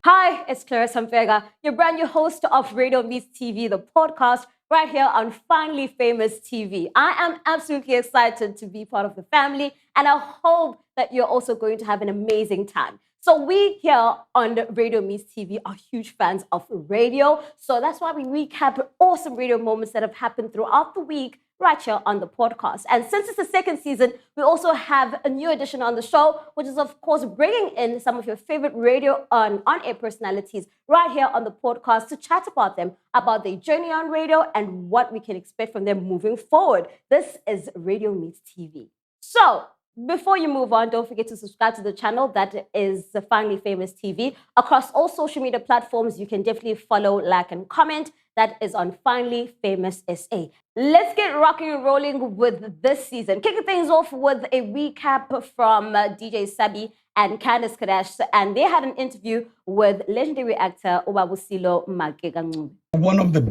Hi, it's Clarissa Mfeka, your brand new host of Radio Meets TV, the podcast, right here on Finally Famous TV. I am absolutely excited to be part of the family, and I hope that you're also going to have an amazing time. So we here on Radio Meets TV are huge fans of radio, so that's why we recap awesome radio moments that have happened throughout the week right here on the podcast. And since it's the second season, we also have a new addition on the show, which is, of course, bringing in some of your favorite radio on-air personalities right here on the podcast to chat about them, about their journey on radio and what we can expect from them moving forward. This is Radio Meets TV. So, before you move on, don't forget to subscribe to the channel that is Finally Famous TV. Across all social media platforms, you can definitely follow, like, and comment. That is on Finally Famous SA. Let's get rocking and rolling with this season. Kicking things off with a recap from DJ Sabi and Candice Kadash, and they had an interview with legendary actor Ubabusilo Magegangube. One of the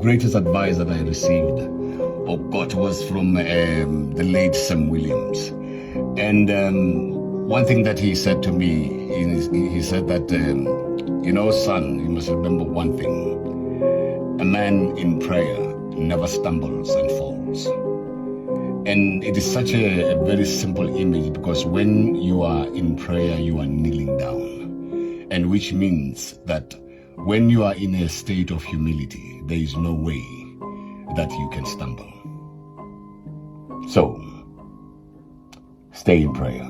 greatest advice that I received or got was from the late Sam Williams. And one thing that he said to me, he said that, son, you must remember one thing. A man in prayer never stumbles and falls. And it is such a very simple image, because when you are in prayer, you are kneeling down. And which means that when you are in a state of humility, there is no way that you can stumble. So, stay in prayer.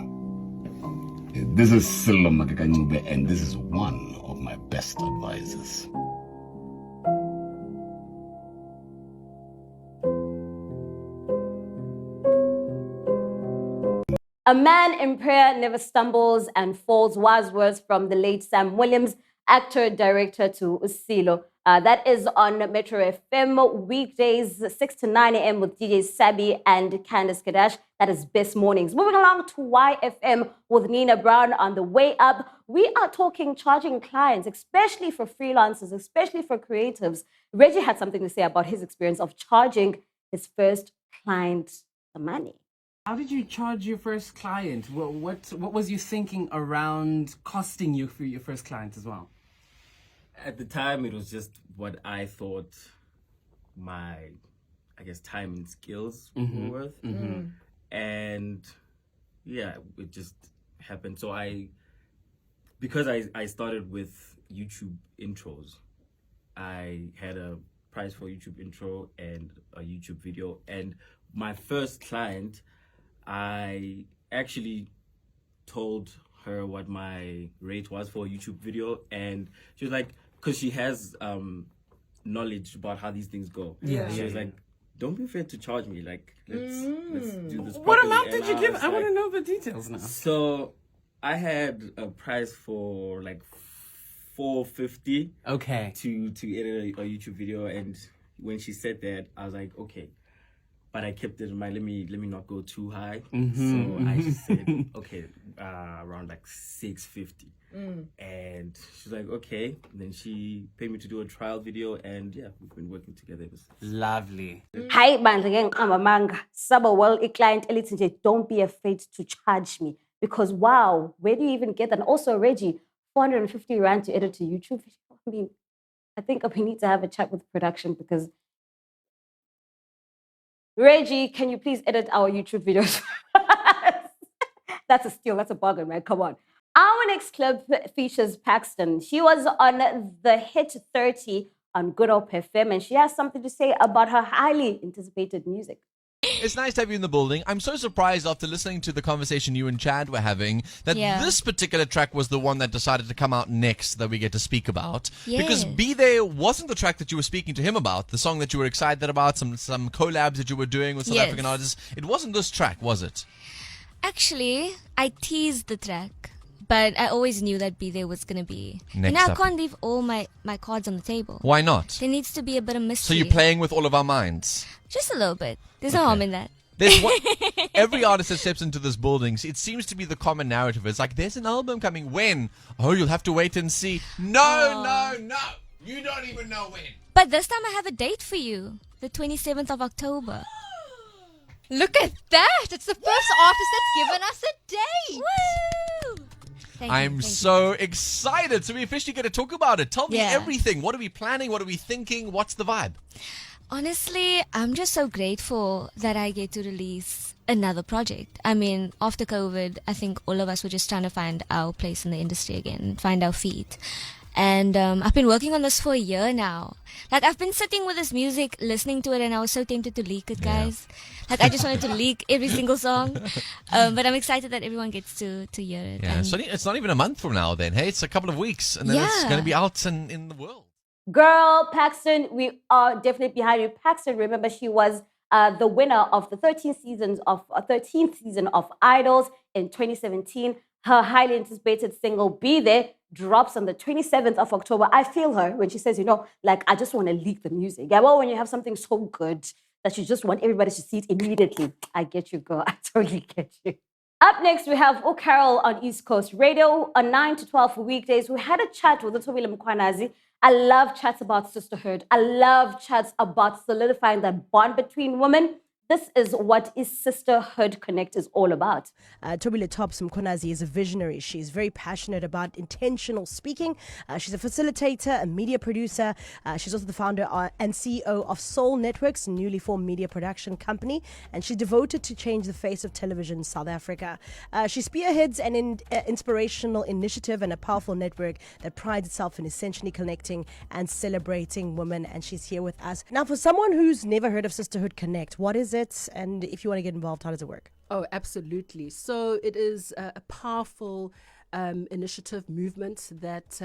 This is Siya Mhlongo, and this is one of my best advices. A man in prayer never stumbles and falls. Wise words from the late Sam Williams, actor, director to Usilo. That is on Metro FM weekdays 6 to 9 a.m. with DJ Sabi and Candice Kadash. That is Best Mornings. Moving along to YFM with Nina Brown on the way up. We are talking charging clients, especially for freelancers, especially for creatives. Reggie had something to say about his experience of charging his first client the money. How did you charge your first client? What was you thinking around costing you for your first client as well? At the time, it was just what I thought my, time and skills were worth. Mm-hmm. And yeah, it just happened. So because I started with YouTube intros, I had a price for YouTube intro and a YouTube video. And my first client, I actually told her what my rate was for a YouTube video, and she was like, because she has knowledge about how these things go. Yeah. She was like, don't be afraid to charge me. Like, let's do this. What amount did you give? I want to know the details now. So I had a price for like $450. Okay. To edit a YouTube video, and when she said that, I was like, okay. But I kept it in mind, let me not go too high. Mm-hmm. So I just said, okay, around like $650. And she's like, okay. And then she paid me to do a trial video, and yeah, we've been working together ever since. Lovely. Hi, bandle Saba, well, a client, don't be afraid to charge me. Because wow, where do you even get that? And also, Reggie, 450 Rand to edit a YouTube video. I mean, I think we need to have a chat with production, because Reggie, can you please edit our YouTube videos? That's a steal. That's a bargain, man. Come on. Our next clip features Paxton. She was on the Hit 30 on Good Hope FM, and she has something to say about her highly anticipated music. It's nice to have you in the building. I'm so surprised after listening to the conversation you and Chad were having that this particular track was the one that decided to come out next that we get to speak about. Yeah. Because Be There wasn't the track that you were speaking to him about, the song that you were excited about, some collabs that you were doing with South African artists. It wasn't this track, was it? Actually, I teased the track, but I always knew that Be There was going to be. Next I can't leave all my cards on the table. Why not? There needs to be a bit of mystery. So you're playing with all of our minds? Just a little bit. There's no harm in that. Every artist that steps into this building, it seems to be the common narrative. It's like, there's an album coming. When? Oh, you'll have to wait and see. No. You don't even know when. But this time I have a date for you. The 27th of October. Look at that! It's the first artist that's given us a date! Woo! I'm so excited. So we officially get to talk about it. Tell me everything. What are we planning? What are we thinking? What's the vibe? Honestly, I'm just so grateful that I get to release another project. I mean, after COVID, I think all of us were just trying to find our place in the industry again, find our feet. And I've been working on this for a year now. Like, I've been sitting with this music, listening to it, and I was so tempted to leak it, guys. Like, I just wanted to leak every single song. But I'm excited that everyone gets to hear it. Yeah, so it's not even a month from now then. Hey, it's a couple of weeks, and then it's going to be out in the world. Girl, Paxton, we are definitely behind you. Paxton, remember, she was the winner of the 13th season of Idols in 2017. Her highly anticipated single, Be There, drops on the 27th of October. I feel her when she says, I just want to leak the music. Yeah, well, when you have something so good that you just want everybody to see it immediately. I get you, girl. I totally get you. Up next, we have Carol on East Coast Radio, on 9 to 12 for weekdays. We had a chat with Utobile Mkhwanazi. I love chats about sisterhood. I love chats about solidifying that bond between women. This is what is Sisterhood Connect is all about. Tobile Mkhwanazi is a visionary. She's very passionate about intentional speaking. She's a facilitator, a media producer. She's also the founder and CEO of Soul Networks, a newly formed media production company. And she's devoted to change the face of television in South Africa. She spearheads an inspirational initiative and a powerful network that prides itself in essentially connecting and celebrating women. And she's here with us. Now, for someone who's never heard of Sisterhood Connect, what is it? And if you want to get involved, how does it work? Oh, absolutely. So it is a powerful initiative movement that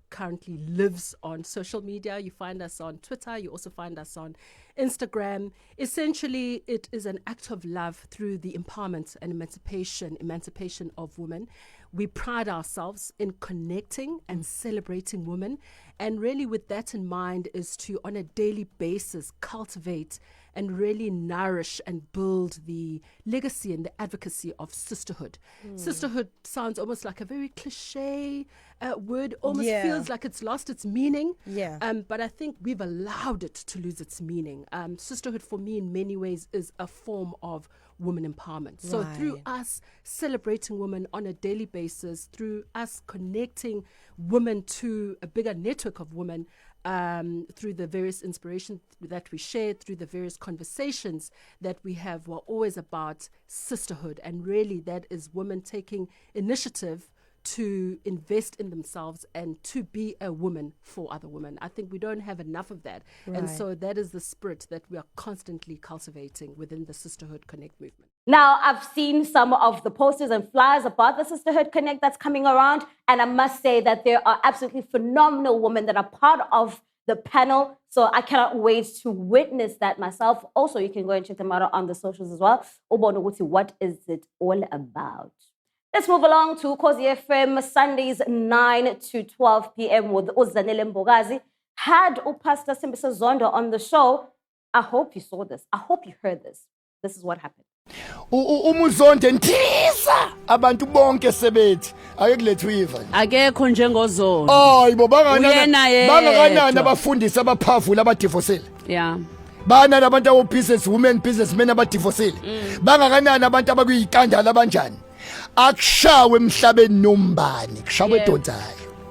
currently lives on social media. You find us on Twitter. You also find us on Instagram. Essentially, it is an act of love through the empowerment and emancipation of women. We pride ourselves in connecting and celebrating women. And really with that in mind is to, on a daily basis, cultivate and really nourish and build the legacy and the advocacy of sisterhood. Sisterhood sounds almost like a very cliche word, almost feels like it's lost its meaning. But I think we've allowed it to lose its meaning. Sisterhood for me in many ways is a form of women empowerment. So through us celebrating women on a daily basis, through us connecting women to a bigger network of women, through the various inspirations that we shared, through the various conversations that we have, were always about sisterhood. And really that is women taking initiative to invest in themselves and to be a woman for other women. I think we don't have enough of that. And so that is the spirit that we are constantly cultivating within the Sisterhood Connect movement. Now, I've seen some of the posters and flyers about the Sisterhood Connect that's coming around, and I must say that there are absolutely phenomenal women that are part of the panel, so I cannot wait to witness that myself. Also, you can go and check them out on the socials as well. What is it all about? Let's move along to Ukhozi FM, Sundays 9 to 12 p.m. with Uzanele Mbogazi. Had Pastor Simbisa Zondo on the show. I hope you saw this. I hope you heard this. This is what happened. Umuzonde ntiza abantu bonke sebethi ayekulethu iva akekho njengozondo hayibo bangakanani abafundisi abaphavula abadivosile bana nabantu businessmen abadivosile bangakanani abantu abakuyikandala abanjani akushawe emhlabeni nombani kushawe edonzayo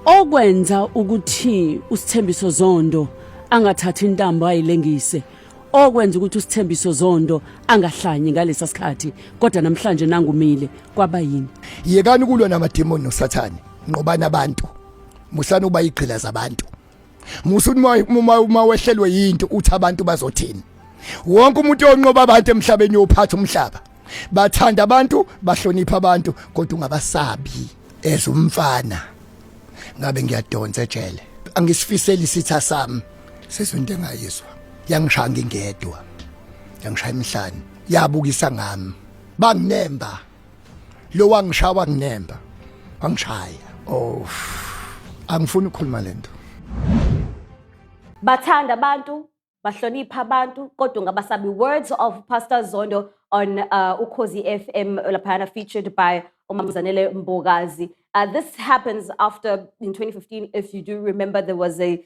okwenza ukuthi uSithembiso Zondo angathathi intambo ayilengise okwenza ukuthi uSithembiso Zondo angahlanyi ngalesa sikhathi kodwa namhlanje nangumile kwabayini yekani kulwa namademoni nosathane nqobana abantu musana uba igqila zabantu musuthi uma wehlelwe yinto uthi abantu bazothini wonke umuntu onqoba abantu emhlabeni yophatha umhlaba bathanda abantu bahlonipha abantu kodwa ungabasabi ezumfana ngabe ngiyadonsa ejele angisifiseli isitha sami sesonto engayizwa yangishaya ngingedwa yangishaya emhlanje yabukisa ngami banginemba lo wangishawa nginemba wangishaya angifuni ukukhuluma lento Bathanda abantu bahlonipha abantu kodwa ungabasabi. Words of Pastor Zondo on Ukhozi FM laphana, featured by Umamzanele Mbogazi. This happens after, in 2015, if you do remember, there was a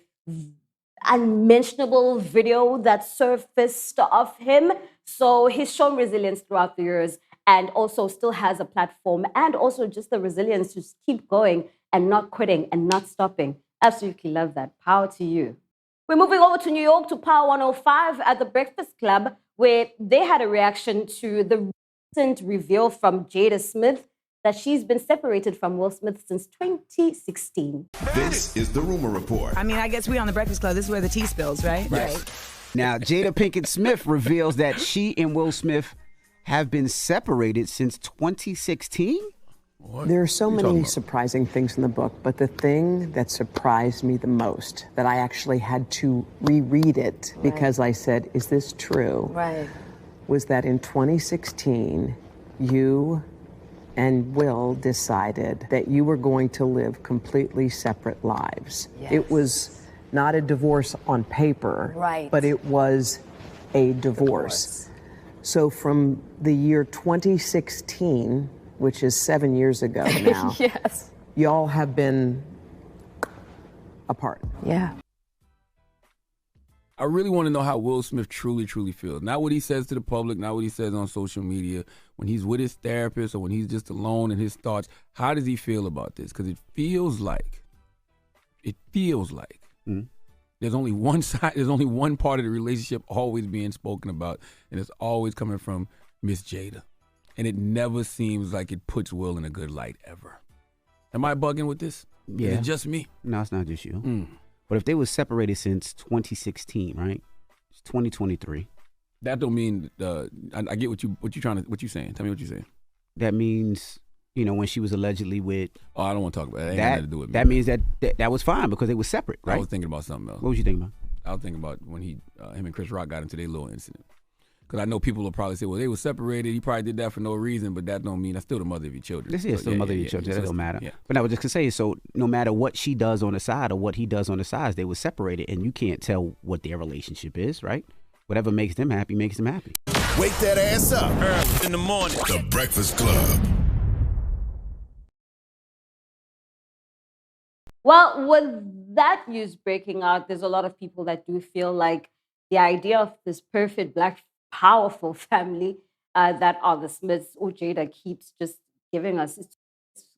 unmentionable video that surfaced of him. So he's shown resilience throughout the years. and also still has a platform, and also just the resilience to keep going and not quitting and not stopping. Absolutely love that. Power to you. We're moving over to New York to Power 105 at the Breakfast Club, where they had a reaction to the recent reveal from Jada Smith that she's been separated from Will Smith since 2016. This is the Rumor Report. I mean, I guess we on the Breakfast Club. This is where the tea spills, right? Yes. Now, Jada Pinkett Smith reveals that she and Will Smith have been separated since 2016. There are so many surprising things in the book, but the thing that surprised me the most, that I actually had to reread it because I said, is this true? Right. Was that in 2016, you and Will decided that you were going to live completely separate lives. Yes. It was not a divorce on paper, right, but it was a divorce. So from the year 2016, which is 7 years ago now, yes, y'all have been apart. Yeah. I really want to know how Will Smith truly feels. Not what he says to the public, not what he says on social media. When he's with his therapist or when he's just alone in his thoughts, how does he feel about this? Because it feels like there's only one side, there's only one part of the relationship always being spoken about, and it's always coming from Miss Jada. And it never seems like it puts Will in a good light ever. Am I bugging with this? Yeah. Is it just me? No, it's not just you. But if they were separated since 2016, right? It's 2023. That don't mean I get what you saying. Tell me what you're saying. That means, you know, when she was allegedly with. Oh, I don't want to talk about that. Ain't nothing to do with me. That means that was fine because they were separate, right? I was thinking about something else. What was you thinking about? I was thinking about when him and Chris Rock got into their little incident. Because I know people will probably say, well, they were separated. He probably did that for no reason, but that don't mean that's still the mother of your children. This is still the mother of your children. That don't matter. Yeah. But I was just going to say, so no matter what she does on the side or what he does on the sides, they were separated, and you can't tell what their relationship is, right? Whatever makes them happy makes them happy. Wake that ass up early in the morning. The Breakfast Club. Well, with that news breaking out, there's a lot of people that do feel like the idea of this perfect black powerful family that are the Smiths or Jada keeps just giving us, it's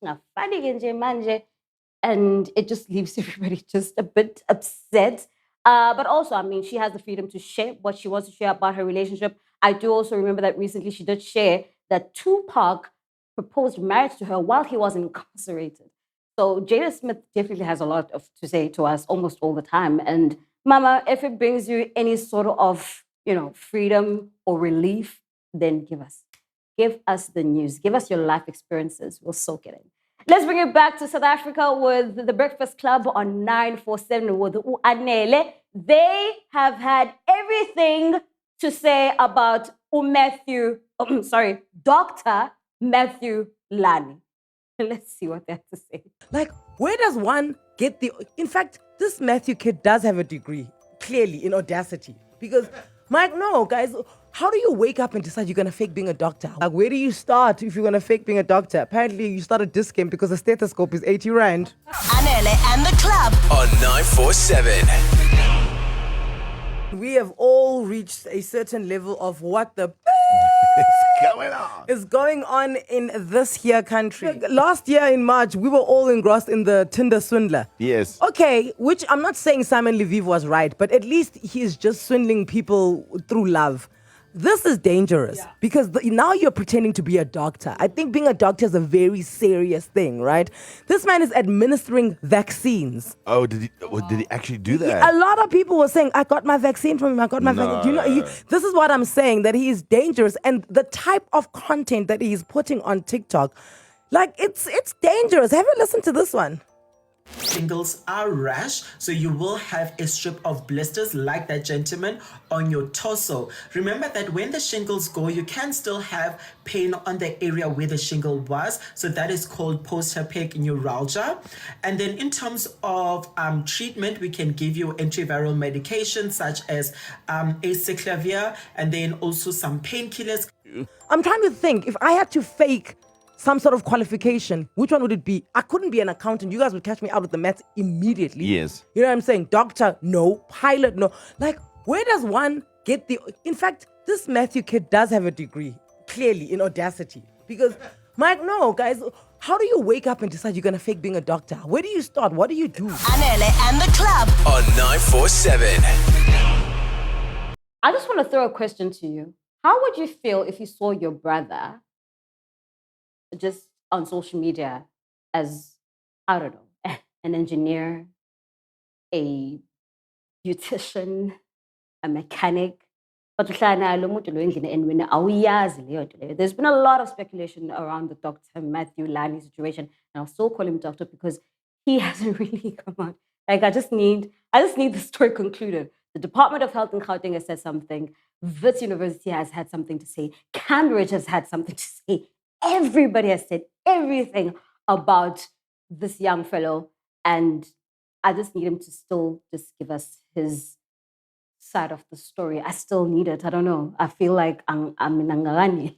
not funny, and it just leaves everybody just a bit upset. But also, I mean, she has the freedom to share what she wants to share about her relationship. I do also remember that recently she did share that Tupac proposed marriage to her while he was incarcerated. So Jada Smith definitely has a lot to say to us almost all the time. And Mama, if it brings you any sort of, freedom or relief, then give us the news. Give us your life experiences. We'll soak it in. Let's bring it back to South Africa with the Breakfast Club on 947 with Anele. They have had everything to say about Dr. Matthew Lani. Let's see what they have to say. Like, where does one get in fact, this Matthew kid does have a degree, clearly, in Audacity. Because, Mike, no, guys, how do you wake up and decide you're going to fake being a doctor? Like, where do you start if you're going to fake being a doctor? Apparently, you start a disc game because a stethoscope is 80 rand. Anele and the club on 947. We have all reached a certain level of what the is going on in this here country. Last year in March, we were all engrossed in the Tinder swindler. Yes. Okay, which I'm not saying Simon Leviev was right, but at least he is just swindling people through love. This is dangerous because now you're pretending to be a doctor. I think being a doctor is a very serious thing, right? This man is administering vaccines. Oh, did he actually do that? A lot of people were saying, I got my vaccine from him. I got my vaccine. This is what I'm saying, that he is dangerous. And the type of content that he's putting on TikTok, like, it's dangerous. Have you listened to this one? Shingles are rash, so you will have a strip of blisters like that gentleman on your torso. Remember that when the shingles go, you can still have pain on the area where the shingle was, so that is called post-herpetic neuralgia. And then in terms of treatment, we can give you antiviral medication such as acyclovir, and then also some painkillers. I'm trying to think, if I had to fake some sort of qualification, which one would it be? I couldn't be an accountant. You guys would catch me out with the maths immediately. Yes. You know what I'm saying? Doctor, no. Pilot, no. Like, where does one get in fact, this Matthew kid does have a degree, clearly in Audacity. Because, Mike, no, guys, how do you wake up and decide you're going to fake being a doctor? Where do you start? What do you do? Anele and the club on 947. I just want to throw a question to you. How would you feel if you saw your brother just on social media as, I don't know, an engineer, a beautician, a mechanic? There's been a lot of speculation around the Dr. Matthew Lani situation, and I'll still call him doctor because he hasn't really come out. Like, I just need the story concluded. The Department of Health in Gauteng has said something. Wits University has had something to say. Cambridge has had something to say. Everybody has said everything about this young fellow, and I just need him to still just give us his side of the story. I still need it. I don't know. I feel like I'm in Angangani.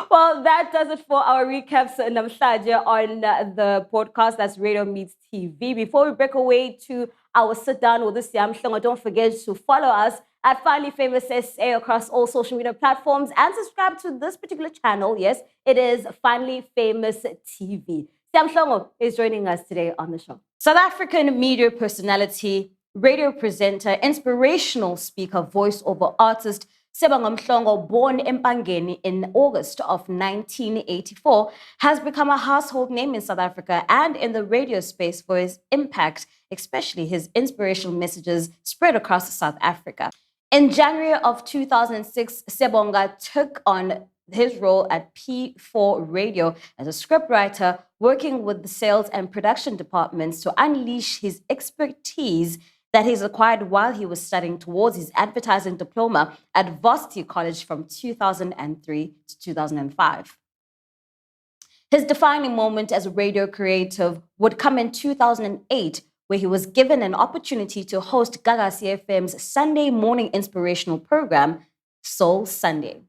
Well, that does it for our recaps namhlanje on the podcast. That's Radio Meets TV. Before we break away to our sit down with Siya Mhlongo, don't forget to follow us at Finally Famous SA across all social media platforms and subscribe to this particular channel. Yes, it is Finally Famous TV. Siya Mhlongo is joining us today on the show. South African media personality, radio presenter, inspirational speaker, voiceover artist, Siya Mhlongo, born in Pangeni in August of 1984, has become a household name in South Africa and in the radio space for his impact, especially his inspirational messages spread across South Africa. In January of 2006, Siya took on his role at P4 Radio as a scriptwriter, working with the sales and production departments to unleash his expertise that he's acquired while he was studying towards his advertising diploma at Varsity College from 2003 to 2005. His defining moment as a radio creative would come in 2008, where he was given an opportunity to host Ukhozi FM's Sunday morning inspirational program, Soul Sunday.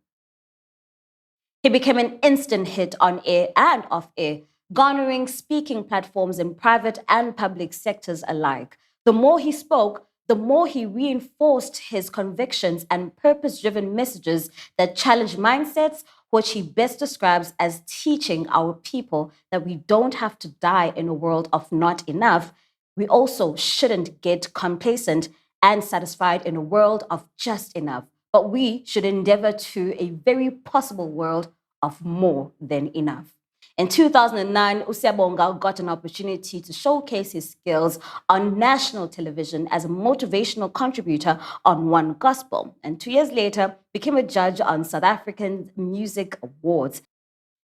He became an instant hit on air and off air, garnering speaking platforms in private and public sectors alike. The more he spoke, the more he reinforced his convictions and purpose-driven messages that challenge mindsets, which he best describes as teaching our people that we don't have to die in a world of not enough. We also shouldn't get complacent and satisfied in a world of just enough, but we should endeavor to a very possible world of more than enough. In 2009, Siya got an opportunity to showcase his skills on national television as a motivational contributor on One Gospel, and 2 years later became a judge on South African Music Awards,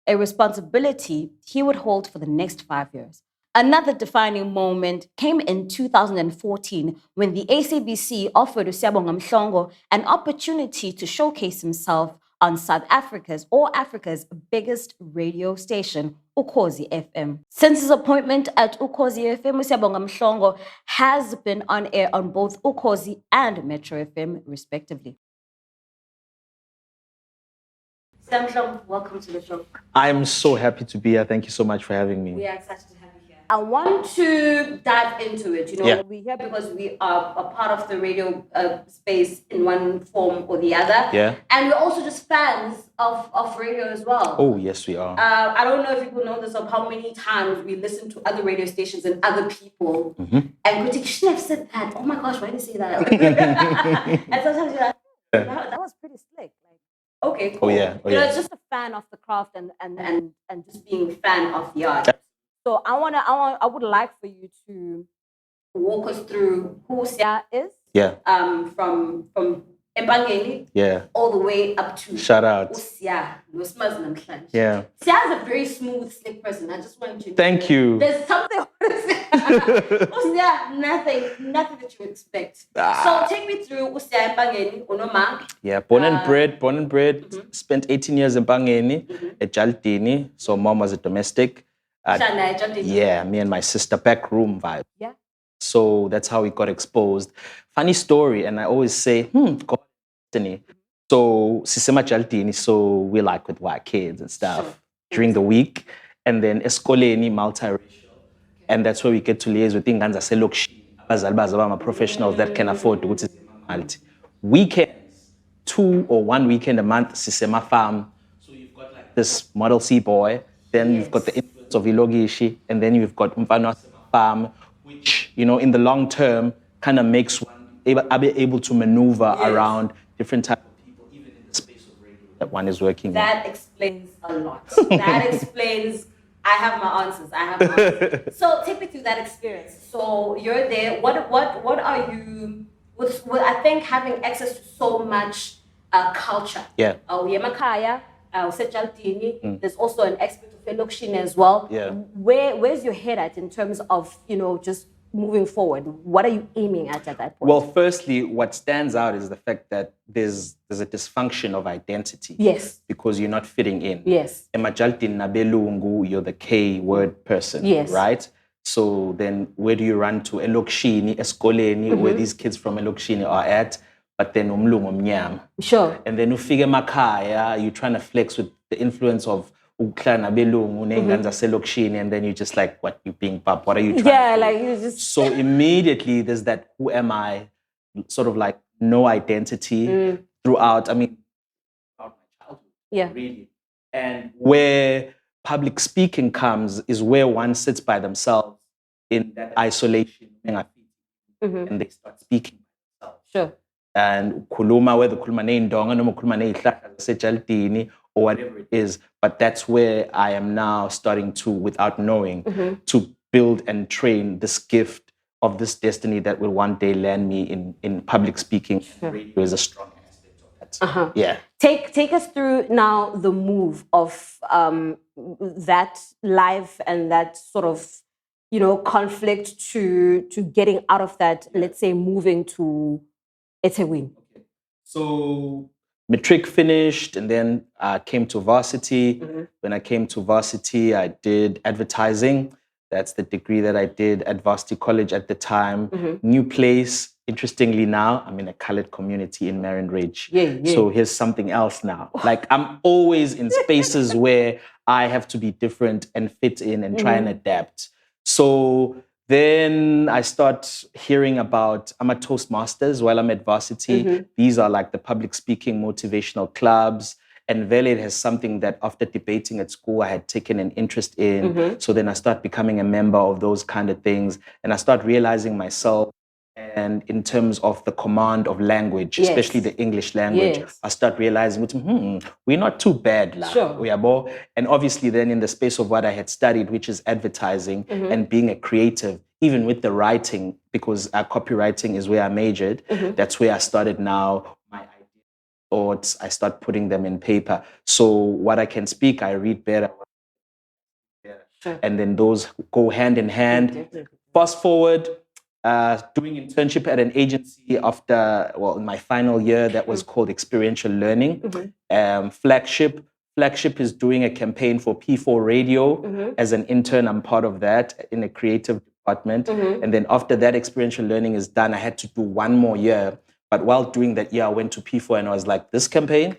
a responsibility he would hold for the next 5 years. Another defining moment came in 2014 when the SABC offered Siya Mhlongo an opportunity to showcase himself on South Africa's or Africa's biggest radio station, Ukhozi FM. Since his appointment at Ukhozi FM, Siya Mhlongo has been on air on both Ukhozi and Metro FM, respectively. Siya Mhlongo, welcome to the show. I'm so happy to be here. Thank you so much for having me. We are excited to have you here. I want to dive into it. We're here because we are a part of the radio space in one form or the other. Yeah. And we're also just fans of radio as well. Oh, yes, we are. I don't know if people know this, of how many times we listen to other radio stations and other people. Mm-hmm. And critique, you shouldn't have said that. Oh my gosh, why did you say that? And sometimes you're like, that was pretty slick. Like, okay, cool. Oh, yeah. It's just a fan of the craft and just being a fan of the art. So I would like for you to walk us through who Siya is. Yeah. From Empangeni. Yeah. All the way up to Shout out. Siya. Yeah. Siya is a very smooth, slick person. I just want you to Thank you. There's something I want to say. Siya, nothing that you expect. So take me through Siya Empangeni, Onoma. Yeah, born and bred. Mm-hmm. Spent 18 years in Pangeni, at Jaltini. So mom was a domestic. Yeah, me and my sister, back room vibe. Yeah. So that's how we got exposed. Funny story, and I always say, God, destiny. So Sisema Jaltini, so we like with white kids and stuff during the week. And then Eskoleni, multiracial. And that's where we get to liaise with Inganza Selokshi, Bazalbazabama professionals that can afford to go to Malti. Weekends, 2 or 1 weekend a month, Sisema Farm. So you've got like this Model C boy, then you've got the influence of Ilogishi, and then you've got Mfano Farm, which, you know, in the long term kind of makes one able to maneuver around different types of people, even in the space of radio that one is working in. That explains a lot. That explains. I have my answers. So take me through that experience. So you're there. What are you? With I think having access to so much culture. Yeah. Yemakaya, there's also an aspect of Elokshini as well. Yeah. Where's your head at in terms of, you know, just moving forward? What are you aiming at that point? Well, firstly, what stands out is the fact that there's a dysfunction of identity. Yes. Because you're not fitting in. Yes. Emajaltin Nabelungu, you're the K word person. Yes. Right? So then where do you run to? Elokshini, Eskoleni, where these kids from Elokshini are at, but then Umlungu Mnyam. Sure. And then Ufige Makaya, you're trying to flex with the influence of Uklana Belungu, Nenganza Selokshini, and then you're just like, what, you being pop? What are you trying to do? Like you just. So immediately there's that, who am I? Sort of like no identity throughout, I mean, throughout my childhood, really. And where public speaking comes is where one sits by themselves in that isolation, and they start speaking by themselves. Sure. And kuluma, whether kuluma neindonga, no kuluma neihlahla sejaltini, or whatever it is, but that's where I am now starting to, without knowing, to build and train this gift of this destiny that will one day land me in public speaking. Sure. Radio is a strong aspect of that. Yeah. Take us through now the move of that life and that sort of, you know, conflict to getting out of that, let's say moving to eThekwini. So matric finished, and then I came to varsity. When I came to varsity, I did advertising. That's the degree that I did at Varsity College at the time. New place. Interestingly now, I'm in a colored community in Marion Ridge. So here's something else now. Like I'm always in spaces where I have to be different and fit in and try and adapt. So then I start hearing about, I'm a Toastmasters while I'm at varsity. These are like the public speaking motivational clubs. And Veled has something that after debating at school, I had taken an interest in. So then I start becoming a member of those kind of things. And I start realizing myself, and in terms of the command of language, especially the English language, I start realizing, we're not too bad. Sure. And obviously then in the space of what I had studied, which is advertising and being a creative, even with the writing, because copywriting is where I majored, that's where I started now. Thoughts, I start putting them in paper. So what I can speak, I read better. Sure. And then those go hand in hand. Fast forward, doing internship at an agency after, in my final year, that was called Experiential Learning. Flagship is doing a campaign for P4 Radio. As an intern, I'm part of that in a creative department. And then after that experiential learning is done, I had to do one more year. But while doing that year, I went to P4 and I was like, this campaign,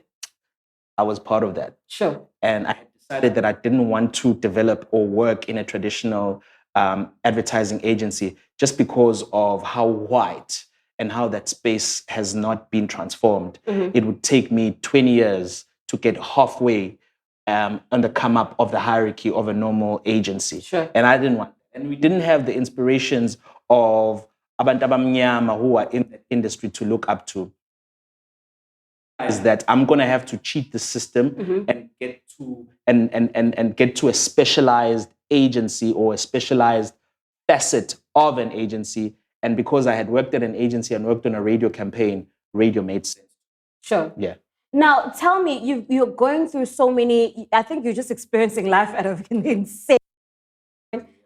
I was part of that. Sure. And I decided that I didn't want to develop or work in a traditional advertising agency just because of how white and how that space has not been transformed. It would take me 20 years to get halfway on the come up of the hierarchy of a normal agency. Sure. And I didn't want that. And we didn't have the inspirations of abantu abamnyama who are in the industry to look up to. Is that I'm going to have to cheat the system and get to and get to a specialized agency or a specialized facet of an agency. And because I had worked at an agency and worked on a radio campaign, radio made sense. Sure. Yeah. Now, tell me, you're going through so many. I think you're just experiencing life at an insane.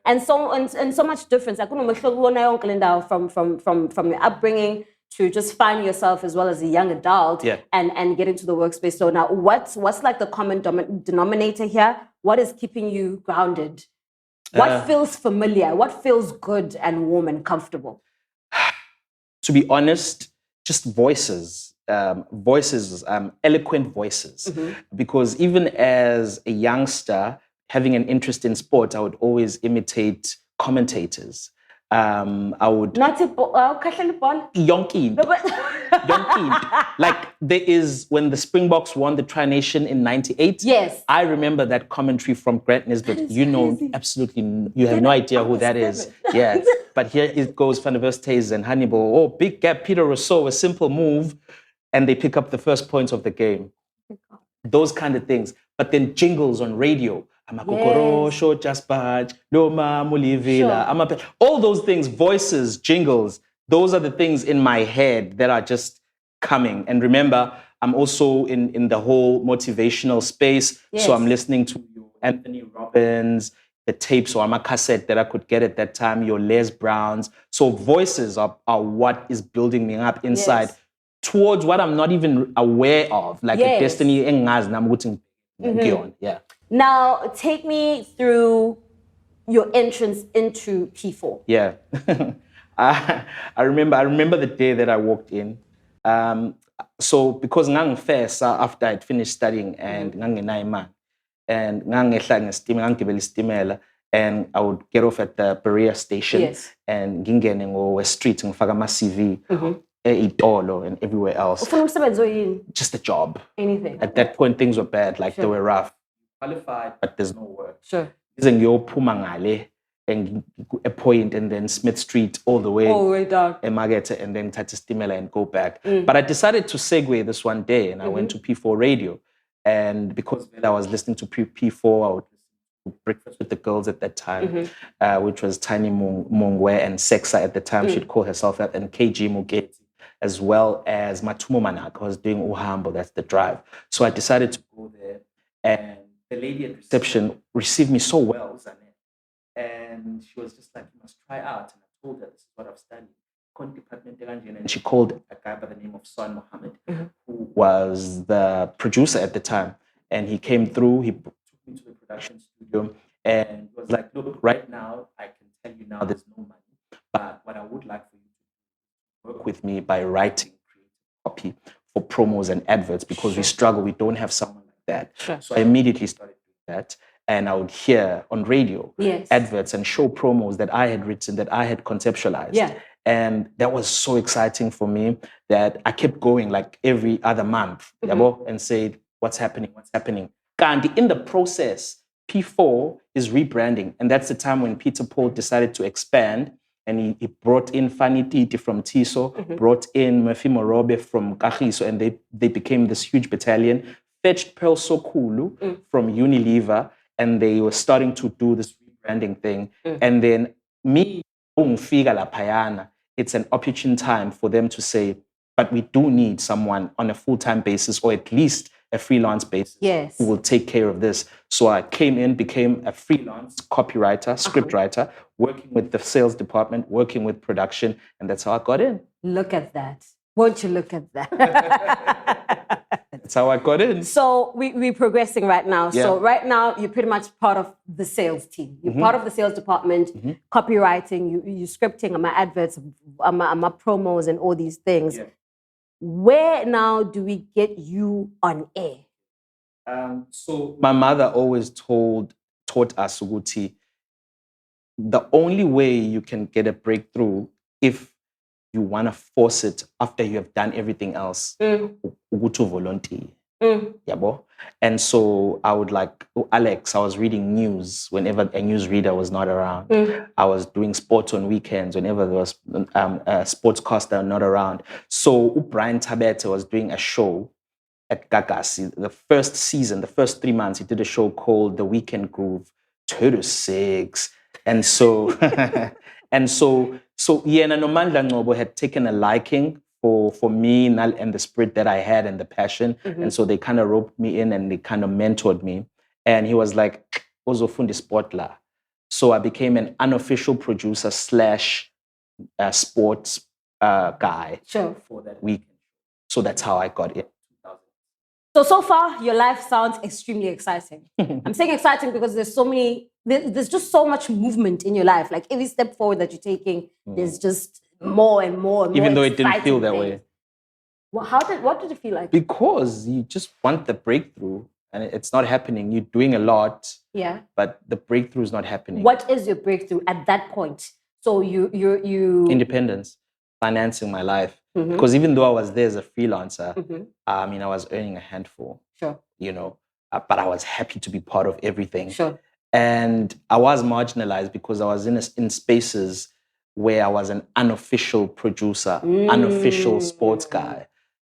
And so much difference. I couldn't from your upbringing to just find yourself as well as a young adult and get into the workspace. So now what's like the common denominator here? What is keeping you grounded? What feels familiar? What feels good and warm and comfortable? To be honest, just voices. Eloquent voices. Because even as a youngster, having an interest in sport, I would always imitate commentators. I would Not a ball. Yonkin. Like there is when the Springboks won the Tri Nation in '98. Yes, I remember that commentary from Grant Nisbet. You know, absolutely, you have no idea who that is. Yeah, but here it goes: Van der Verstegen and Hannibal. Oh, big gap, Peter Rousseau, a simple move, and they pick up the first points of the game. Those kind of things. But then jingles on radio. Amakokorosho, Jaspaj, Loma, Mulivila, all those things, voices, jingles, those are the things in my head that are just coming. And remember, I'm also in the whole motivational space. Yes. So I'm listening to Anthony Robbins, the tapes or my cassette that I could get at that time, your Les Browns. So voices are what is building me up inside towards what I'm not even aware of, like a destiny. Yeah. Now, take me through your entrance into P4. Yeah. I remember the day that I walked in. So because ngang first after I'd finished studying and ngang and and I would get off at the Berea station and ngingene ngo street ngifaka ama CV Itolo and everywhere else. Just a job. Anything. At that point things were bad, like they were rough. Qualified, but there's no work. Sure. And a point and then Smith Street all the way down. And then Tata Stimela and go back. But I decided to segue this one day and I went to P4 radio. And because I was listening to P4, I would listen to Breakfast with the Girls at that time, which was Tiny Mongwe and Sexa at the time, she'd call herself that, and KG Mugeti, as well as Matumo Manaka was doing Uhambo, that's the drive. So I decided to go there and the lady at reception received me so well, and she was just like, you must try out. And I told her, this is what I've studied. And she called a guy by the name of Son Mohammed, who was the producer at the time. And he came through, he took me to the production studio, and he was like, look, right now, I can tell you now there's no money. But what I would like for you to work with me by writing copy for promos and adverts, because we struggle, we don't have someone like that. So I immediately started doing that. And I would hear on radio adverts and show promos that I had written, that I had conceptualized. And that was so exciting for me that I kept going like every other month and said, what's happening? And in the process, P4 is rebranding. And that's the time when Peter Paul decided to expand. And he brought in Fanny Titi from Tiso, brought in Murphy Morobe from Kagiso, and they became this huge battalion. Fetched Pearl Sokulu from Unilever, and they were starting to do this rebranding thing. And then me, it's an opportune time for them to say, but we do need someone on a full-time basis or at least a freelance basis who will take care of this. So I came in, became a freelance copywriter, script writer, working with the sales department, working with production, and that's how I got in. Look at that. Won't you look at that? That's how I got in. So we're progressing right now. Yeah. So right now, you're pretty much part of the sales team. You're part of the sales department, copywriting, you're scripting, my adverts, my promos, and all these things. Where now do we get you on air? So my mother always taught us, Uguti, the only way you can get a breakthrough if you want to force it after you have done everything else, Ugutu volunteer. Yabo? And so I would like, Alex, I was reading news whenever a newsreader was not around. I was doing sports on weekends whenever there was a sportscaster not around. So Brian Tabete was doing a show at Gagasi. The first season, the first 3 months, he did a show called The Weekend Groove, 2-6. And so, Yena Nomandla Ngobo had taken a liking for me and the spirit that I had and the passion. And so they kind of roped me in and they kind of mentored me. And he was like, Ozofundi Sportla. So I became an unofficial producer / sports guy for that weekend. So that's how I got it. So far, your life sounds extremely exciting. I'm saying exciting because there's just so much movement in your life. Like every step forward that you're taking, there's just more and more. Even though it didn't feel that way. Well, what did it feel like? Because you just want the breakthrough and it's not happening. You're doing a lot, but the breakthrough is not happening. What is your breakthrough at that point? So you independence, financing my life. Mhm. Because even though I was there as a freelancer, Mhm. I mean, I was earning a handful. Sure. You know, but I was happy to be part of everything. Sure. And I was marginalized because I was in spaces where I was an unofficial producer, unofficial sports guy.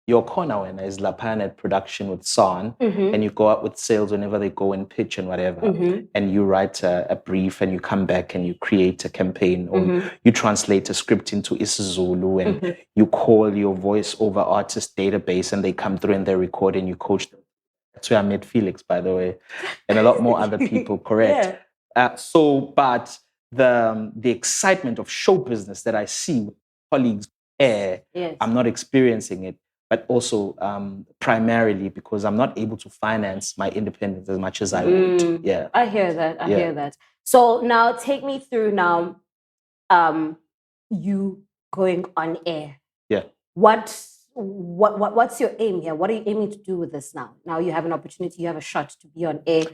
Your corner when is Lapan at production with Son, Mhm. and you go out with sales whenever they go and pitch and whatever, Mhm. and you write a brief and you come back and you create a campaign or Mhm. you translate a script into isiZulu and Mhm. you call your voice over artist database and they come through and they record and you coach them. That's where I met Felix, by the way, and a lot more other people, correct? But the excitement of show business that I see with colleagues there, Yes. I'm not experiencing it, but also primarily because I'm not able to finance my independence as much as I would. Yeah. I hear that. I Yeah. hear that. So now take me through now you going on air. Yeah. What's your aim here? What are you aiming to do with this now? Now you have an opportunity, you have a shot to be on air.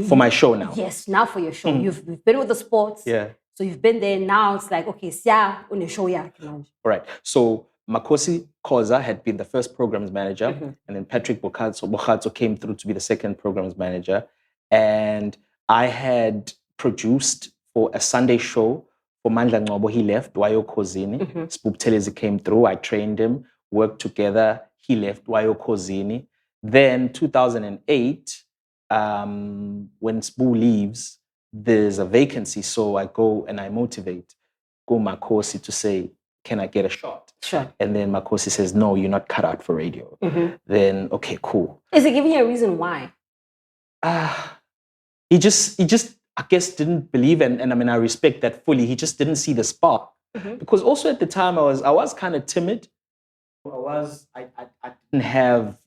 For my show now. Yes, now for your show. Mhm. You've been with the sports. Yeah. So you've been there. Now it's like, okay, Siya on the show yakhe manje. All right. So Makosi Koza had been the first programs manager, Mhm. and then Patrick Bokhatso came through to be the second programs manager. And I had produced for a Sunday show for Mandla Ngobo. He left, Wayo Kozini. Spook Telezi came through. I trained him, worked together. He left, Wayo Kozini. Then 2008, when Spoo leaves, there's a vacancy. So I go and I motivate Makosi to say, can I get a shot? Sure. And then Makosi says, no, you're not cut out for radio. Mhm. Then, okay, cool. Is he giving you a reason why? He just, I guess, didn't believe, and I mean, I respect that fully. He just didn't see the spark. Mhm. Because also at the time, I was kind of timid. I didn't have,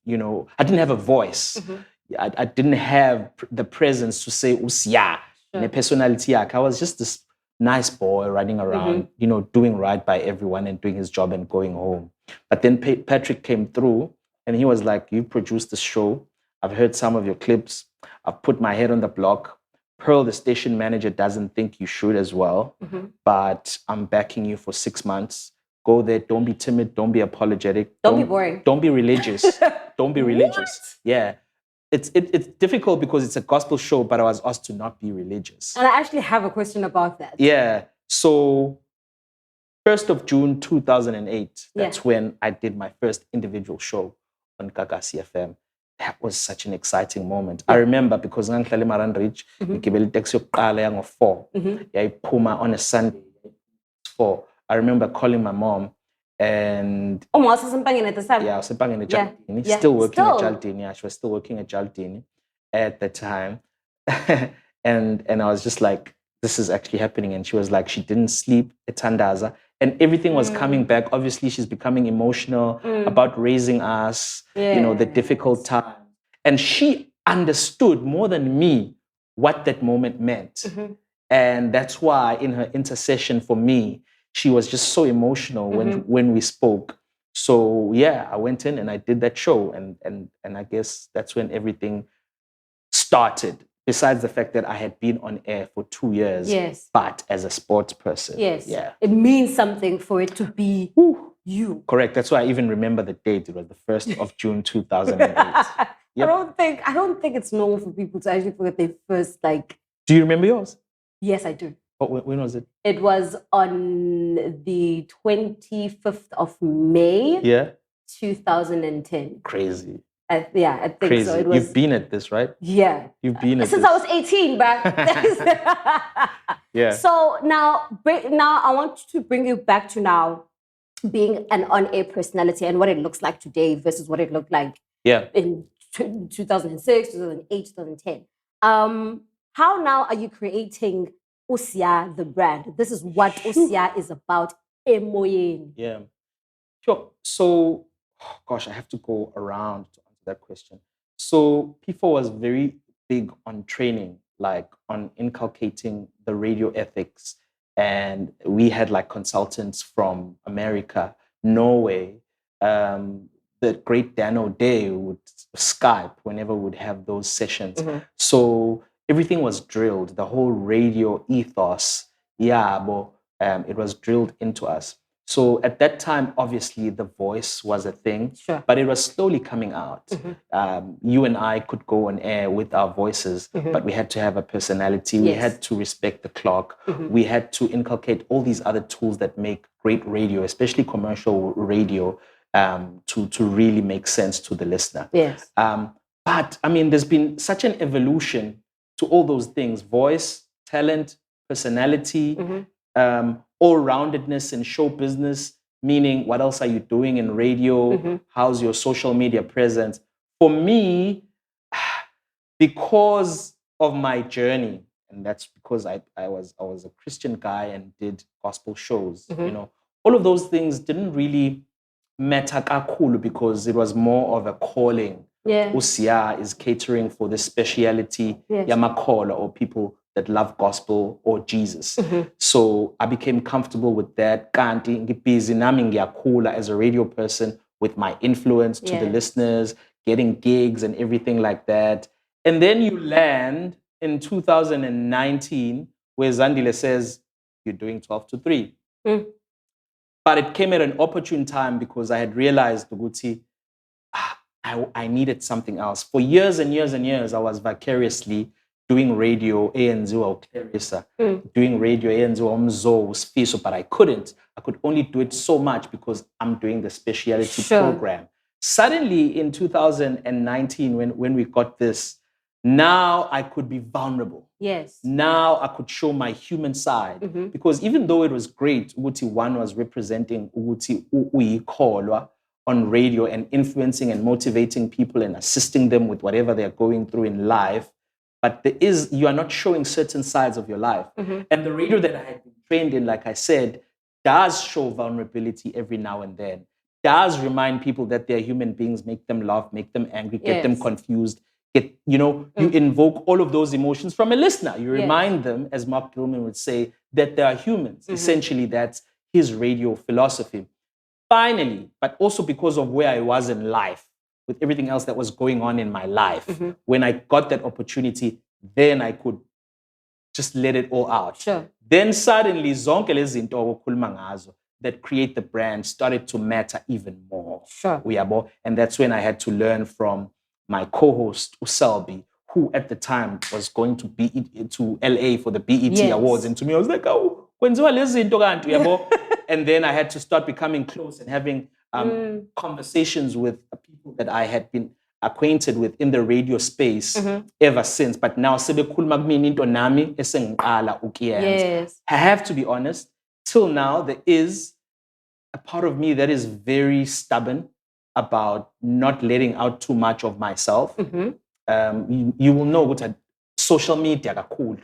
I didn't have a voice. Mhm. I didn't have the presence to say, Usiya, Sure. personality. I was just this nice boy running around, doing right by everyone and doing his job and going home. But then Patrick came through and he was like, you produced the show. I've heard some of your clips. I've put my head on the block. Pearl, the station manager, doesn't think you should as well, Mhm. but I'm backing you for 6 months. Go there. Don't be timid. Don't be apologetic. Don't be boring. Don't be religious. Don't be religious. Yeah. It's difficult because it's a gospel show, but I was asked to not be religious. And I actually have a question about that. Yeah. So 1st of June 2008, that's Yeah. when I did my first individual show on Kakasi FM. That was such an exciting moment. I remember because ngangihlala eMarandridge, ngigibela itaxi yokuqala yango-4. Yayiphuma on a Sunday, 4. I remember calling my mom and Oh, was Sempangeni at the time? yeah, I was Sempangeni at Yeah. Jaldini, Yeah. still working at Still. Jaldini. Yeah, she was still working at Jaldini at the time. and I was just like, this is actually happening. And she was like, she didn't sleep at Tandaza. And everything was coming back. Obviously, she's becoming emotional about raising us, the difficult time. And she understood more than me what that moment meant. And that's why in her intercession for me, she was just so emotional when we spoke. So yeah, I went in and I did that show. And I guess that's when everything started. Besides the fact that I had been on air for 2 years, Yes. but as a sports person. Yes. Yeah. It means something for it to be you. Correct. That's why I even remember the date. It was the 1st of June 2008. Yep. I don't think it's normal for people to actually forget their first Do you remember yours? Yes, I do. When was it? It was on the 25th of May, Yeah. 2010. Crazy. I think Crazy. so. It was, You've been at this, right? yeah. You've been at Since this. I was 18, but Yeah. So now I want to bring you back to now being an on-air personality and what it looks like today versus what it looked like Yeah. in 2006, 2008, 2010. How now are you creating Usiya, the brand? This is what Usiya is about. Emoyeni. Yeah. Sure. So, gosh, I have to go around to answer that question. So, P4 was very big on training, like on inculcating the radio ethics. And we had like consultants from America, Norway. The great Dan O'Day would Skype whenever we'd have those sessions. So everything was drilled, the whole radio ethos. Yeah, but It was drilled into us. So at that time, obviously, the voice was a thing, Sure. but it was slowly coming out. You and I could go on air with our voices, but we had to have a personality. We Yes. had to respect the clock. We had to inculcate all these other tools that make great radio, especially commercial radio, to really make sense to the listener. Yes. But I mean, there's been such an evolution to all those things: voice, talent, personality, all-roundedness in show business, meaning what else are you doing in radio? How's your social media presence? For me, because of my journey, and that's because I was a Christian guy and did gospel shows, you know, all of those things didn't really matter kakhulu because it was more of a calling. Yeah. Siya is catering for the speciality, Yes. yamakhola, or people that love gospel or Jesus. So I became comfortable with that. Kanti ngibhizi nami ngiyakhula as a radio person with my influence to the Yes. listeners, getting gigs and everything like that. And then you land in 2019 where Zandile says, you're doing 12 to 3. But it came at an opportune time because I had realized, Uguti, I needed something else. For years and years and years, I was vicariously doing radio, ANZO, Clarissa, doing radio, ANZO, Mzo, Sfiso, but I couldn't. I could only do it so much because I'm doing the speciality Sure. program. Suddenly in 2019, when we got this, now I could be vulnerable. Yes. Now I could show my human side. Because even though it was great, Uguti one was representing Uguti Uyikholwa on radio and influencing and motivating people and assisting them with whatever they're going through in life. But you are not showing certain sides of your life. And the radio that I had been trained in, like I said, does show vulnerability every now and then, does remind people that they're human beings, make them laugh, make them angry, get them Yes. confused, you invoke all of those emotions from a listener. You Yes. remind them, as Mark Gilman would say, that they are humans. Essentially, that's his radio philosophy. Finally, but also because of where I was in life, with everything else that was going on in my life, when I got that opportunity, then I could just let it all out. Sure. Then suddenly, zonke lezi zinto okukhuluma ngazo that create the brand started to matter even more. Sure. Uyabo? And that's when I had to learn from my co-host, Uselby, who at the time was going to LA for the BET Yes. Awards. And to me, I was like, oh, kwenziwa lezi zinto kanti, uyabo? And then I had to start becoming close and having conversations with people that I had been acquainted with in the radio space ever since. But now, sebekhuluma kumina into nami esengiqala ukuyenza. Yes. I have to be honest, till now, there is a part of me that is very stubborn about not letting out too much of myself. You will know what social media kakhulu.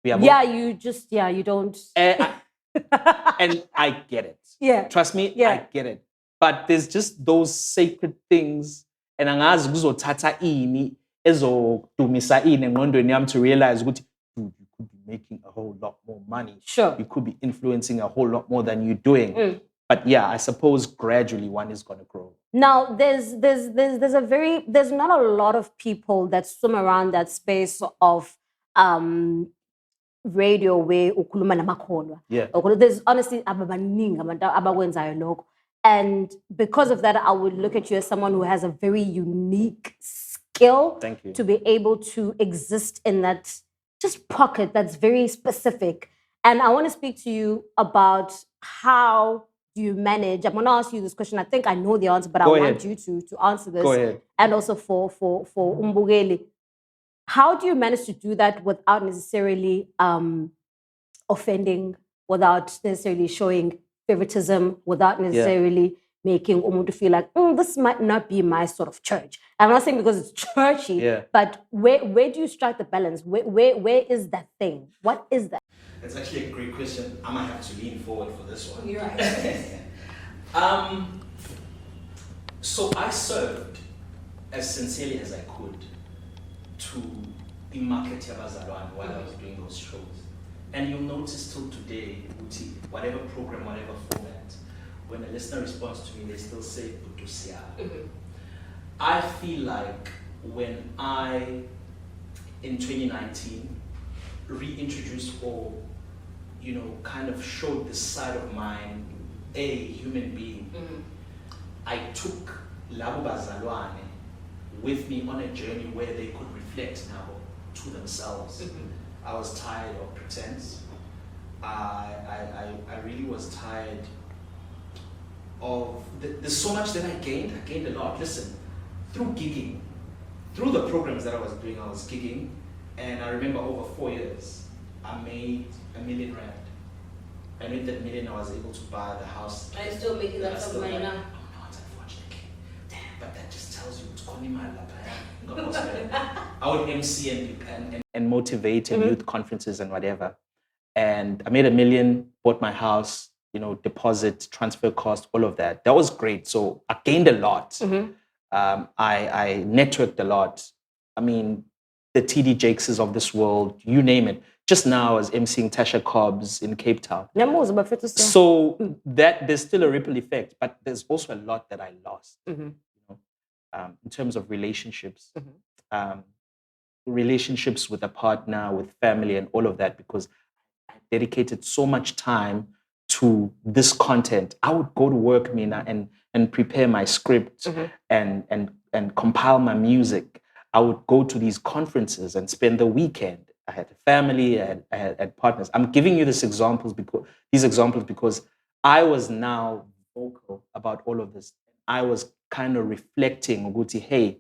Yeah, you don't. And I get it. Yeah. Trust me, Yeah. I get it. But there's just those sacred things. And angazi kuzothatha ini ezodumisa ini engqondweni yami to realize ukuthi, dude, you could be making a whole lot more money. Sure. You could be influencing a whole lot more than you're doing. But yeah, I suppose gradually one is going to grow. Now, there's not a lot of people that swim around that space of radio where ukhuluma namakholwa. Yeah. There's honestly ababaningi abantu abakwenzayo lokho. And because of that, I would look at you as someone who has a very unique skill. Thank you. To be able to exist in that just pocket that's very specific. And I want to speak to you about how do you manage. I'm going to ask you this question. I think I know the answer, but Go I ahead. want you to answer this. Go ahead. And also for Umbugeli. How do you manage to do that without necessarily offending, without necessarily showing favoritism, without necessarily making umuntu feel like, this might not be my sort of church? I'm not saying because it's churchy, but where do you strike the balance? Where is that thing? What is that? That's actually a great question. I might have to lean forward for this one. You're right. So I served as sincerely as I could to the market Yabazalwan while I was doing those shows. And you'll notice till today, whatever program, whatever format, when a listener responds to me, they still say Siya. I feel like when I, in 2019, reintroduced or kind of showed this side of mine, a human being. I took labo bazalwane with me on a journey where they could reflect now to themselves. I was tired of pretense. I really was tired of, there's so much that I gained a lot. Listen, through gigging, through the programs that I was doing, I was gigging, and I remember over 4 years, I made R1 million. I made that million, I was able to buy the house. Are you still making that sort of money now? Oh no, it's unfortunately. Damn, but that just tells you it's calling my lap. I would MC and motivate in youth conferences and whatever. And I made R1 million, bought my house, deposit, transfer cost, all of that. That was great. So I gained a lot. I networked a lot. I mean, the TD Jakeses of this world, you name it. Just now I was emceeing Tasha Cobbs in Cape Town. So that there's still a ripple effect, but there's also a lot that I lost. In terms of relationships, relationships with a partner, with family, and all of that, because I dedicated so much time to this content. I would go to work, Mina, and prepare my script and compile my music. I would go to these conferences and spend the weekend. I had a family, I had partners. I'm giving you these examples because I was now vocal about all of this. I was kind of reflecting, Uguti, hey,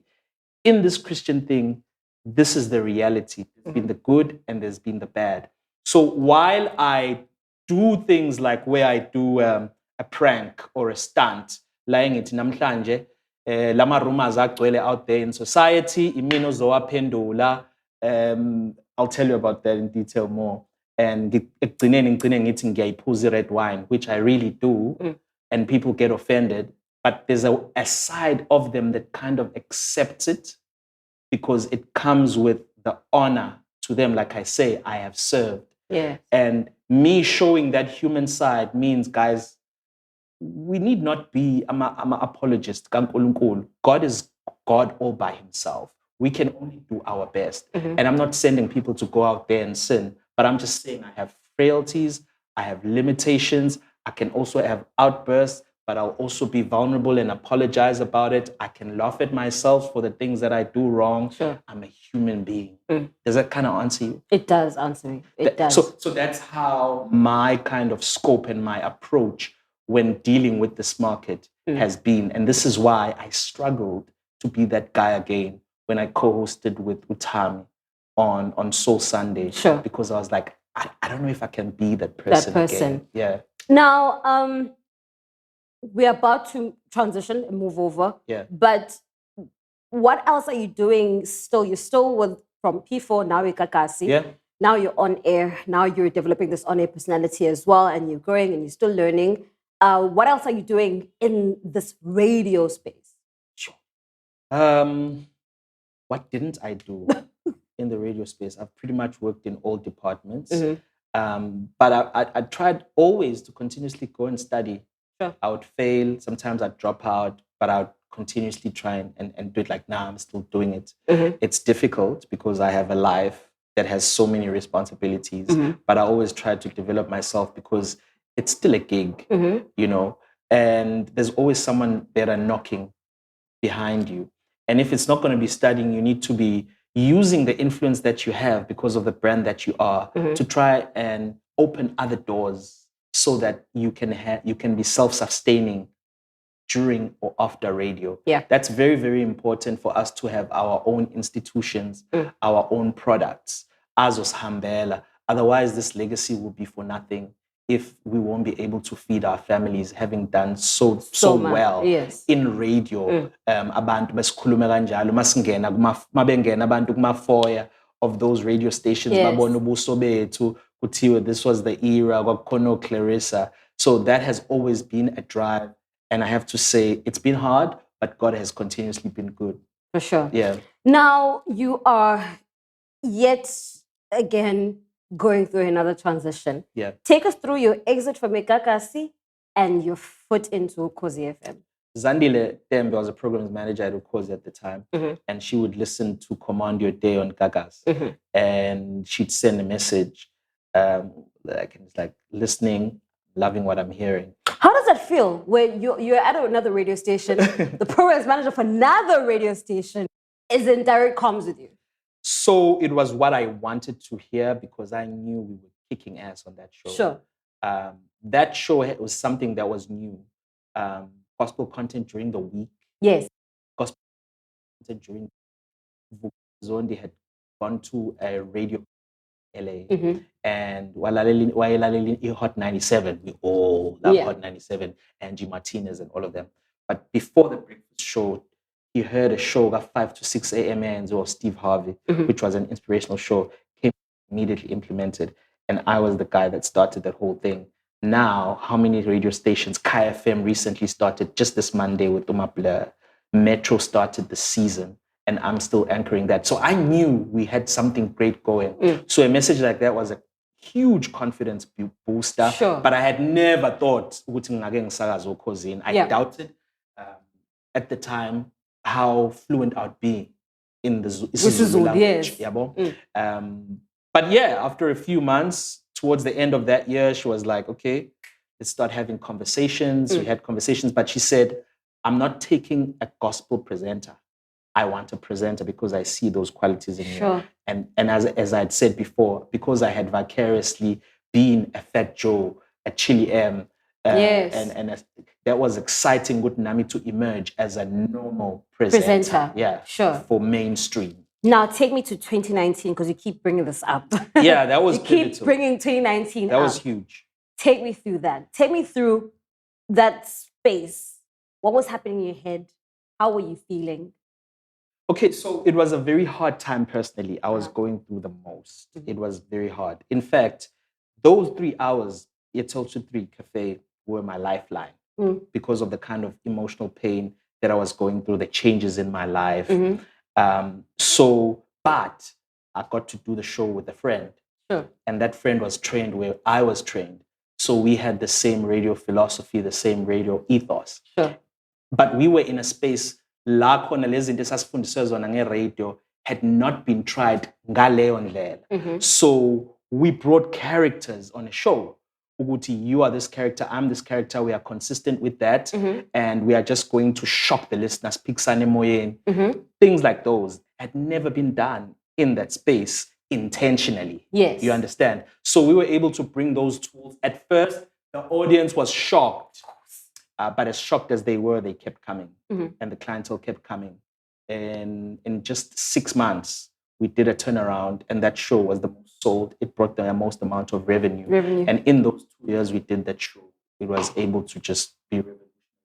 in this Christian thing, this is the reality. There's been the good and there's been the bad. So while I do things like where I do a prank or a stunt, lying it namhlanje, lama rumors agcwele out there in society, imino zowaphendula, I'll tell you about that in detail more. And ekugcineni ngithi ngiyayiphuza red wine, which I really do, and people get offended. But there's a side of them that kind of accepts it because it comes with the honor to them. Like I say, I have served. Yeah. And me showing that human side means, guys, we need not be, I'm an apologist. God is God all by himself. We can only do our best. And I'm not sending people to go out there and sin, but I'm just saying I have frailties, I have limitations, I can also have outbursts, but I'll also be vulnerable and apologize about it. I can laugh at myself for the things that I do wrong. Sure. I'm a human being. Does that kind of answer you? It does answer me. It does. So that's how my kind of scope and my approach when dealing with this market has been. And this is why I struggled to be that guy again when I co-hosted with Utami on Soul Sunday. Sure. Because I was like, I don't know if I can be that person again. Yeah. Now, we're about to transition and move over. Yeah. But what else are you doing still? You're still with from P4, now you're Kakasi. Yeah. Now you're on air. Now you're developing this on-air personality as well, and you're growing and you're still learning. What else are you doing in this radio space? Sure. What didn't I do in the radio space? I've pretty much worked in all departments. But I tried always to continuously go and study. Sure. I would fail. Sometimes I'd drop out, but I would continuously try and do it like, nah, I'm still doing it. It's difficult because I have a life that has so many responsibilities, but I always try to develop myself because it's still a gig, and there's always someone better knocking behind you. And if it's not going to be studying, you need to be using the influence that you have because of the brand that you are to try and open other doors so that you can be self-sustaining during or after radio. Yeah. That's very, very important for us to have our own institutions, our own products, Azos Hambela. Otherwise, this legacy will be for nothing if we won't be able to feed our families, having done so well in radio. Abantu besikhuluma kanjalo masingena mabengena abantu kumafoya of those radio stations babona ubuso bethu kuthiwe this was the era kwakukhona Clarissa. So that has always been a drive, and I have to say it's been hard, but God has continuously been good. For sure. Yeah. Now you are yet again going through another transition. Yeah. Take us through your exit from Ekakasi and your foot into Ukhozi FM. Zandile Tembe was a programs manager at Ukhozi at the time, and she would listen to Command Your Day on Gagas, and she'd send a message. I can just like listening, loving what I'm hearing. How does that feel when you're at another radio station, the programs manager for another radio station is in direct comms with you? So it was what I wanted to hear because I knew we were kicking ass on that show. Sure. That show was something that was new. Gospel content during the week. Yes. Gospel content during Zone. They had gone to a radio LA. And while Hot 97, we all love Hot 97, Angie Martinez and all of them. But before the breakfast show, he heard a show at 5 to 6 a.m. and or Steve Harvey, which was an inspirational show, came immediately implemented. And I was the guy that started that whole thing. Now, how many radio stations? Kai FM recently started just this Monday with Umapla. Metro started the season, and I'm still anchoring that. So I knew we had something great going. So a message like that was a huge confidence booster. Sure. But I had never thought I doubted at the time how fluent I'd be in the Zulu language. Yes. But yeah, after a few months, towards the end of that year, she was like, okay, let's start having conversations. We had conversations, but she said, I'm not taking a gospel presenter. I want a presenter because I see those qualities in you. And as I'd said before, because I had vicariously been a Fat Joe, a Chili M, and that was exciting with Nami to emerge as a normal presenter. Yeah, for mainstream. Now take me to 2019 because you keep bringing this up. Yeah, that was you pivotal. keep bringing 2019 That up. was huge. Take me through that. Take me through that space. What was happening in your head? How were you feeling? Okay, so it was a very hard time personally. I was going through the most. It was very hard. In fact, those 3 hours, Yetel to 3 Cafe, were my lifeline because of the kind of emotional pain that I was going through, the changes in my life. But I got to do the show with a friend. And that friend was trained where I was trained. So we had the same radio philosophy, the same radio ethos. But we were in a space la khona lezi zinto esasifundiswe zona nge-radio had not been tried ngaleyo ndlela. So we brought characters on a show. Uguti, you are this character, I'm this character, we are consistent with that, and we are just going to shock the listeners. Piksane moyen. Things like those had never been done in that space intentionally. Yes. You understand? So we were able to bring those tools. At first, the audience was shocked. But as shocked as they were, they kept coming. And the clientele kept coming. And in just 6 months, we did a turnaround, and that show was the most sold. It brought the most amount of revenue. And in those 2 years we did that show, it was able to just be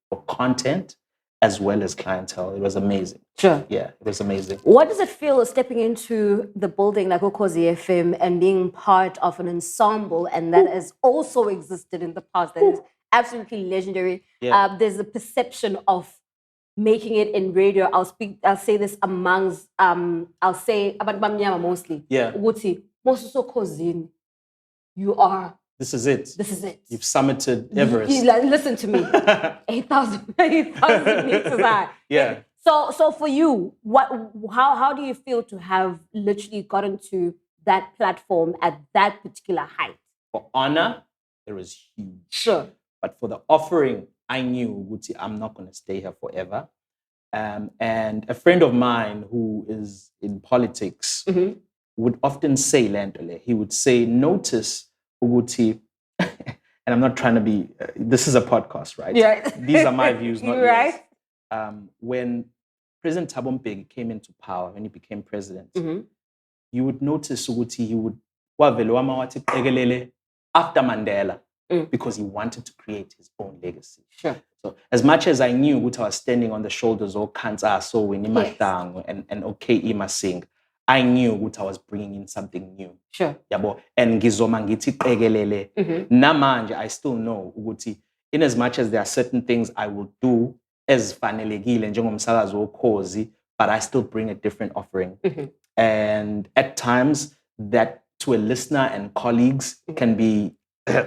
for content as well as clientele. It was amazing. Yeah, it was amazing. What does it feel stepping into the building like Ukhozi FM and being part of an ensemble, and that has also existed in the past, that is absolutely legendary? There's a perception of making it in radio. I'll say this amongst I'll say about Bamnyama mostly. Uguti, Ukhozi, you are. This is it. This is it. You've summited Everest. Listen to me. 8,000 meters high. So for you, how do you feel to have literally gotten to that platform at that particular height? For honor, it was huge. But for the offering, I knew, Wuti, I'm not going to stay here forever. And a friend of mine who is in politics would often say, Lentole, he would say, notice, Wuti, and I'm not trying to be, this is a podcast, right? These are my views, not yours. When President Thabo Mbeki came into power, when he became president, you would notice, Wuti, he would, after Mandela, because he wanted to create his own legacy. So as much as I knew Uta was standing on the shoulders of Kanza, so when Imatang and OK Imasing, I knew Uta was bringing in something new. And Gizoma ngiti tegelele. Namanje, I still know Uguti, in as much as there are certain things I will do as fanelegile and jengomsakazo Ukhozi, but I still bring a different offering. And at times that to a listener and colleagues can be,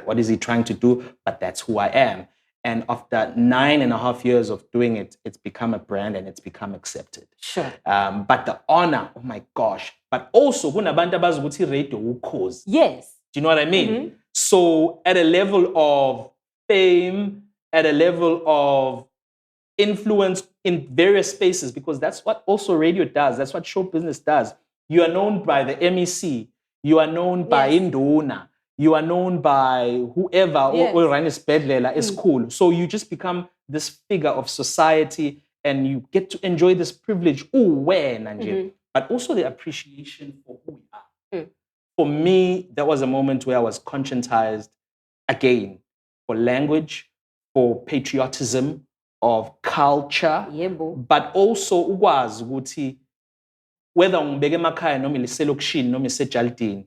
what is he trying to do? But that's who I am. And after 9.5 years of doing it, it's become a brand and it's become accepted. But the honor, oh my gosh. But also, radio Ukhozi. Yes. Do you know what I mean? So at a level of fame, at a level of influence in various spaces, because that's what also radio does. That's what show business does. You are known by the MEC. You are known by Induna. You are known by whoever, or Ranis Bedlela is cool. So you just become this figure of society and you get to enjoy this privilege. But also the appreciation for who we are. For me, that was a moment where I was conscientized again for language, for patriotism, of culture, but also ukwazi ukuthi whether ngibeke emakhaya noma liselokishini noma isejalidini,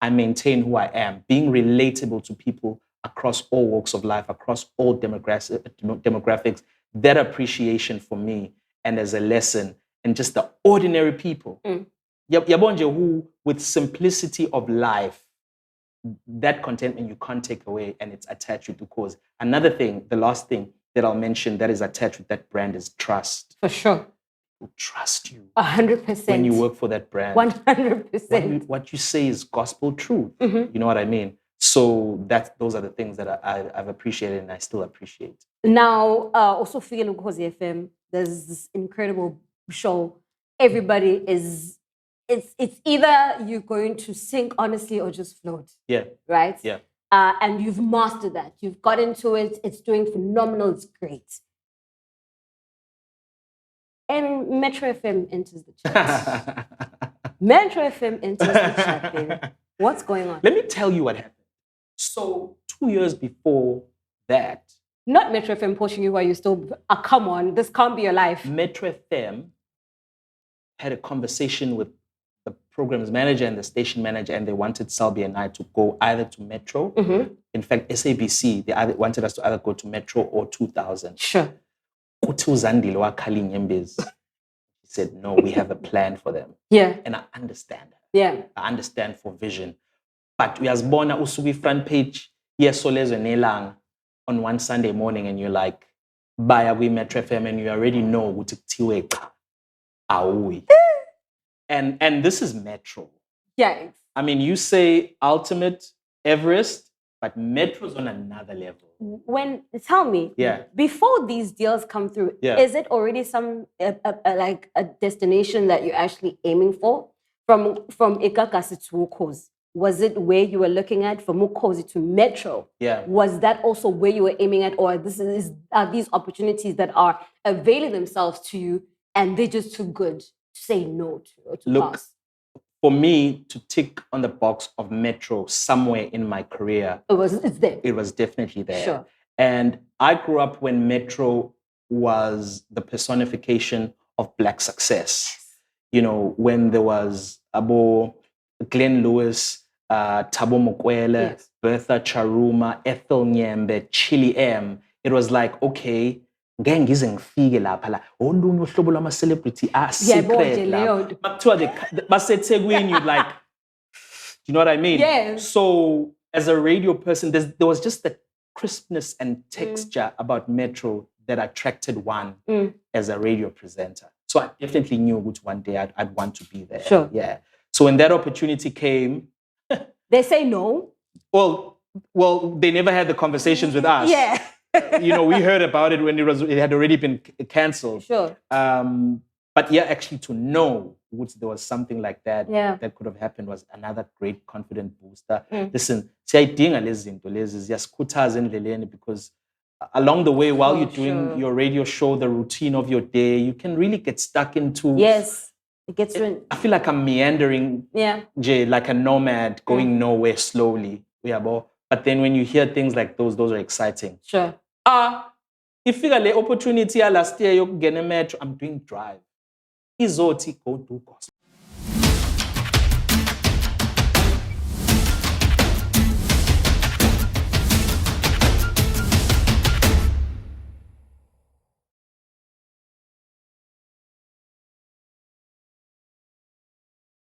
I maintain who I am, being relatable to people across all walks of life, across all demographics. That appreciation for me and as a lesson, and just the ordinary people. Yabonje who, with simplicity of life, that contentment you can't take away, and it's attached with the cause. Another thing, the last thing that I'll mention that is attached with that brand is trust. For sure. People trust you. 100%. When you work for that brand. 100%. What you say is gospel truth. You know what I mean? So those are the things that I've appreciated and I still appreciate. Now, also for Ukhozi FM, there's this incredible show. Everybody is, it's either you're going to sing honestly or just float. Yeah. Right? Yeah. And you've mastered that. You've got into it. It's doing phenomenal. It's great. And Metro FM enters the chat. Metro FM enters the chat, baby. What's going on? Let me tell you what happened. So 2 years before that. Not Metro FM pushing you while you still, come on, this can't be your life. Metro FM had a conversation with the programs manager and the station manager, and they wanted Salbi and I to go either to Metro. In fact, SABC, they wanted us to either go to Metro or 2000. Sure. He said, no, we have a plan for them. Yeah. And I understand. Yeah. I understand for vision. But we as born usubi front page, yes, Solezo Nelang on one Sunday morning, and you're like, baya we Metro FM, and you already know what aui. And this is Metro. Yeah. I mean, you say ultimate Everest, but Metro's on another level. Tell me, before these deals come through, is it already some like a destination that you're actually aiming for? From Ikakasi to Ukhozi, was it where you were looking at? From Ukhozi to Metro, was that also where you were aiming at, or are these opportunities that are availing themselves to you and they're just too good to say no to or to pass? For me to tick on the box of Metro somewhere in my career, it's there. It was definitely there. Sure. And I grew up when Metro was the personification of Black success. You know, when there was Abo, Glenn Lewis, Thabo Mokoele, Bertha Charuma, Ethel Nyembe, Chili M. It was like, okay, ngeke ngize ngifike lapha la olunye uhlobo lama celebrity secret la makuthiwa baseThekwini, you like, you know what I mean? Yes. So as a radio person, there was just the crispness and texture about Metro that attracted one as a radio presenter. So I definitely knew which one day I'd want to be there. Sure. Yeah. So when that opportunity came, they say no. Well, they never had the conversations with us. Yeah. You know, we heard about it when it had already been cancelled. Sure. But yeah, actually to know there was something like that that could have happened was another great confident booster. Listen, siyayidinga lezi zinto lezi ziyasikhuthaza endleleni, because along the way, while you're doing your radio show, the routine of your day, you can really get stuck into. Yes, it gets. I feel like I'm meandering. Yeah. Like a nomad going nowhere slowly. But then when you hear things like those are exciting. Sure. If you got the opportunity last year, you get a Metro, I'm doing drive. Izoti go do gospel.